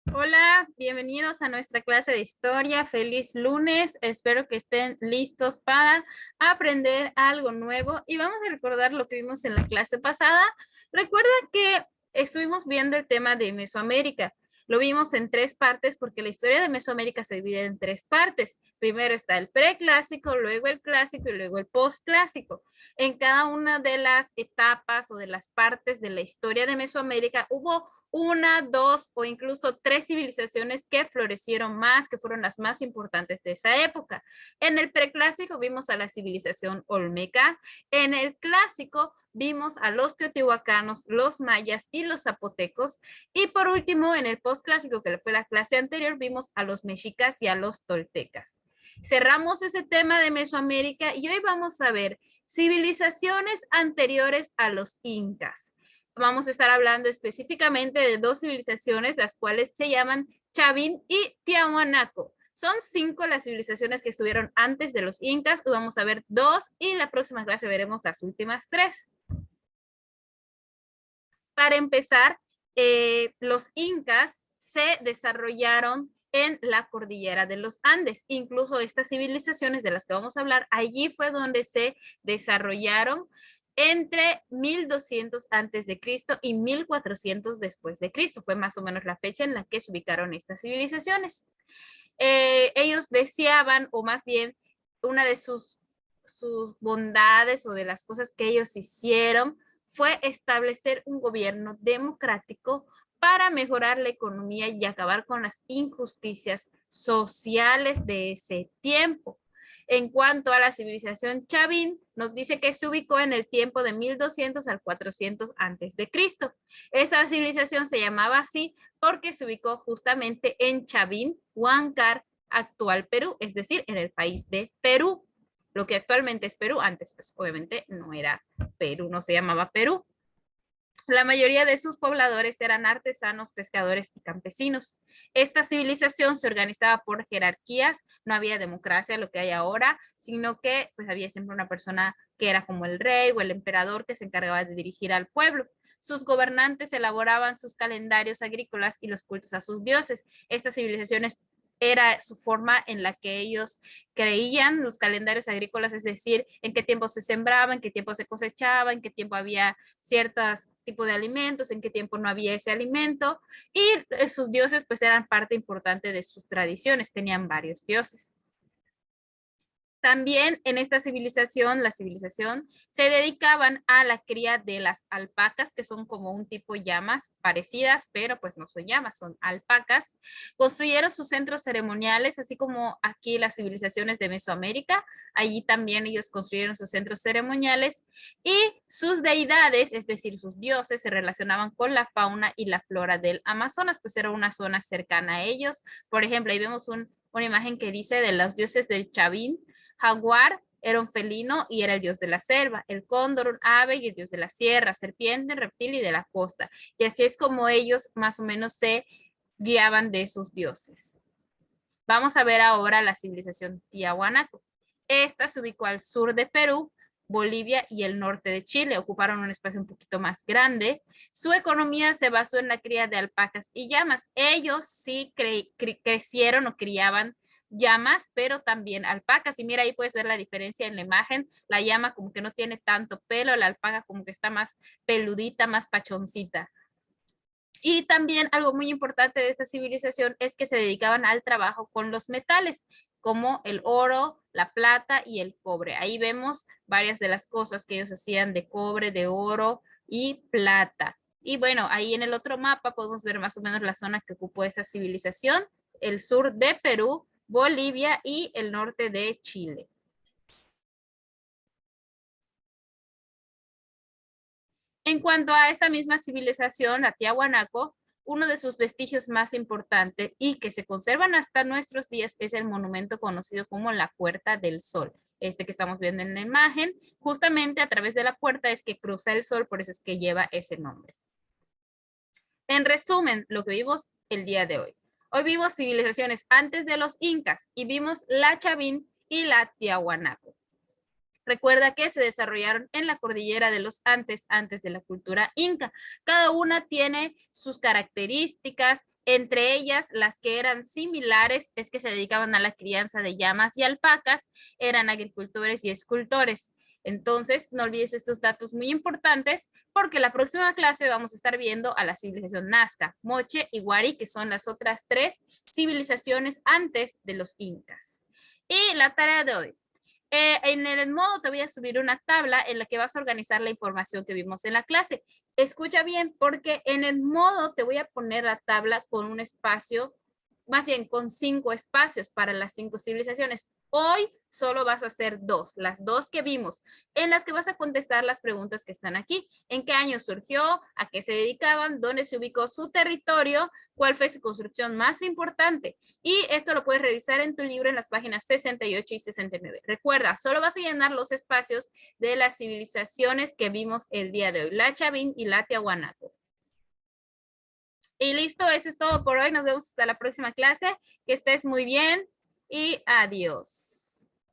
Hola, bienvenidos a nuestra clase de historia. Feliz lunes. Espero que estén listos para aprender algo nuevo y vamos a recordar lo que vimos en la clase pasada. Recuerda que estuvimos viendo el tema de Mesoamérica. Lo vimos en tres partes porque la historia de Mesoamérica se divide en tres partes. Primero está el preclásico, luego el clásico y luego el postclásico. En cada una de las etapas o de las partes de la historia de Mesoamérica hubo una, dos o incluso tres civilizaciones que florecieron más, que fueron las más importantes de esa época. En el preclásico vimos a la civilización olmeca, en el clásico vimos a los teotihuacanos, los mayas y los zapotecos, y por último, en el postclásico, que fue la clase anterior, vimos a los mexicas y a los toltecas. Cerramos ese tema de Mesoamérica y hoy vamos a ver civilizaciones anteriores a los incas. Vamos a estar hablando específicamente de dos civilizaciones, las cuales se llaman Chavín y Tiahuanaco. Son 5 las civilizaciones que estuvieron antes de los incas. Hoy vamos a ver 2 y la próxima clase veremos las últimas 3. Para empezar, los incas se desarrollaron en la cordillera de los Andes. Incluso estas civilizaciones de las que vamos a hablar, allí fue donde se desarrollaron entre 1200 antes de Cristo y 1400 después de Cristo. Fue más o menos la fecha en la que se ubicaron estas civilizaciones. Ellos deseaban, o más bien, una de sus bondades o de las cosas que ellos hicieron fue establecer un gobierno democrático para mejorar la economía y acabar con las injusticias sociales de ese tiempo. En cuanto a la civilización Chavín, nos dice que se ubicó en el tiempo de 1200 al 400 antes de Cristo. Esta civilización se llamaba así porque se ubicó justamente en Chavín, Huáncar, actual Perú, es decir, en el país de Perú. Lo que actualmente es Perú, antes pues obviamente no era Perú, no se llamaba Perú. La mayoría de sus pobladores eran artesanos, pescadores y campesinos. Esta civilización se organizaba por jerarquías, no había democracia, lo que hay ahora, sino que pues había siempre una persona que era como el rey o el emperador que se encargaba de dirigir al pueblo. Sus gobernantes elaboraban sus calendarios agrícolas y los cultos a sus dioses. Estas civilizaciones era su forma en la que ellos creían los calendarios agrícolas, es decir, en qué tiempo se sembraba, en qué tiempo se cosechaba, en qué tiempo había ciertos tipos de alimentos, en qué tiempo no había ese alimento, y sus dioses pues eran parte importante de sus tradiciones, tenían varios dioses. También en esta civilización, la civilización, se dedicaban a la cría de las alpacas, que son como un tipo llamas parecidas, pero pues no son llamas, son alpacas. Construyeron sus centros ceremoniales, así como aquí las civilizaciones de Mesoamérica. Allí también ellos construyeron sus centros ceremoniales y sus deidades, es decir, sus dioses, se relacionaban con la fauna y la flora del Amazonas, pues era una zona cercana a ellos. Por ejemplo, ahí vemos una imagen que dice de los dioses del Chavín. Jaguar era un felino y era el dios de la selva, el cóndor un ave y el dios de la sierra, serpiente, reptil y de la costa. Y así es como ellos más o menos se guiaban de sus dioses. Vamos a ver ahora la civilización Tiahuanaco. Esta se ubicó al sur de Perú, Bolivia y el norte de Chile. Ocuparon un espacio un poquito más grande. Su economía se basó en la cría de alpacas y llamas. Ellos sí crecieron o criaban llamas, pero también alpacas. Y mira, ahí puedes ver la diferencia en la imagen. La llama como que no tiene tanto pelo, la alpaca como que está más peludita, más pachoncita. Y también algo muy importante de esta civilización es que se dedicaban al trabajo con los metales, como el oro, la plata y el cobre. Ahí vemos varias de las cosas que ellos hacían de cobre, de oro y plata. Y bueno, ahí en el otro mapa podemos ver más o menos la zona que ocupó esta civilización, el sur de Perú, Bolivia y el norte de Chile. En cuanto a esta misma civilización, la Tiahuanaco, uno de sus vestigios más importantes y que se conservan hasta nuestros días es el monumento conocido como la Puerta del Sol. Este que estamos viendo en la imagen, justamente a través de la puerta es que cruza el sol, por eso es que lleva ese nombre. En resumen, lo que vimos el día de hoy. Hoy vimos civilizaciones antes de los incas y vimos la Chavín y la Tiahuanaco. Recuerda que se desarrollaron en la cordillera de los Andes antes de la cultura inca. Cada una tiene sus características, Entre ellas, las que eran similares es que se dedicaban a la crianza de llamas y alpacas, eran agricultores y escultores. Entonces, no olvides estos datos muy importantes porque la próxima clase vamos a estar viendo a la civilización Nazca, Moche y Wari, que son las otras 3 civilizaciones antes de los incas. Y la tarea de hoy. En el Edmodo te voy a subir una tabla en la que vas a organizar la información que vimos en la clase. Escucha bien, porque en Edmodo te voy a poner la tabla con un espacio, más bien con 5 espacios para las 5 civilizaciones. Hoy solo vas a hacer 2, las 2 que vimos, en las que vas a contestar las preguntas que están aquí. ¿En qué año surgió? ¿A qué se dedicaban? ¿Dónde se ubicó su territorio? ¿Cuál fue su construcción más importante? Y esto lo puedes revisar en tu libro en las páginas 68 y 69. Recuerda, solo vas a llenar los espacios de las civilizaciones que vimos el día de hoy, la Chavín y la Tiahuanaco. Y listo, eso es todo por hoy. Nos vemos hasta la próxima clase. Que estés muy bien y adiós.